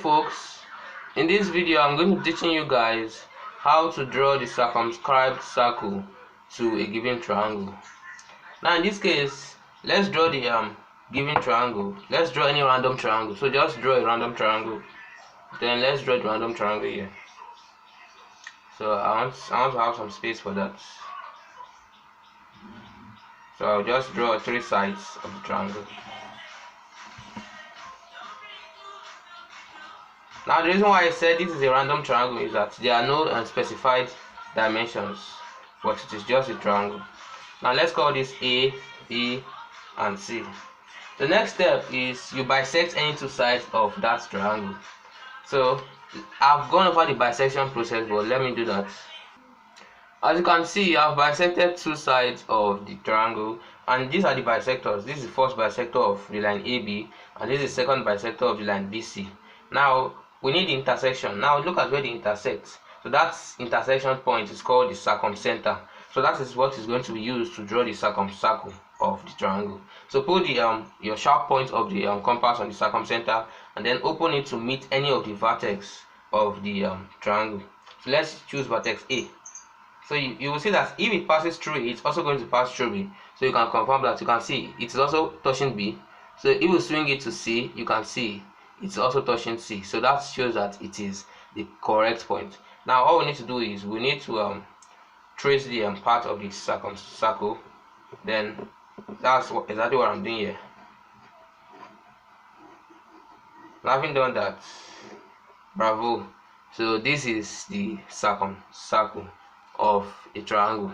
Folks, in this video I'm going to be teaching you guys how to draw the circumscribed circle to a given triangle. Now in this case, let's draw the given triangle. Let's draw any random triangle. So just draw a random triangle. Then let's draw the random triangle here. So I want to have some space for that. So I'll just draw 3 sides of the triangle. Now the reason why I said this is a random triangle is that there are no unspecified dimensions, but it is just a triangle. Now let's call this A, B, and C. The next step is you bisect any 2 sides of that triangle. So I've gone over the bisection process, but let me do that. As you can see, I've bisected 2 sides of the triangle, and these are the bisectors. This is the first bisector of the line AB, and this is the second bisector of the line BC. Now we need the intersection. Now look at where they intersect. So that intersection point is called the circumcenter. So that is what is going to be used to draw the circumcircle of the triangle. So put the your sharp point of the compass on the circumcenter, and then open it to meet any of the vertex of the triangle. So let's choose vertex A. So you will see that if it passes through it, it's also going to pass through B. So you can confirm that. You can see it is also touching B. So if you swing it to C, you can see it's also touching C. So that shows that it is the correct point. Now all we need to do is we need to trace the part of the circumcircle. Then that's exactly what I'm doing here. Having done that, bravo. So this is the circumcircle of a triangle.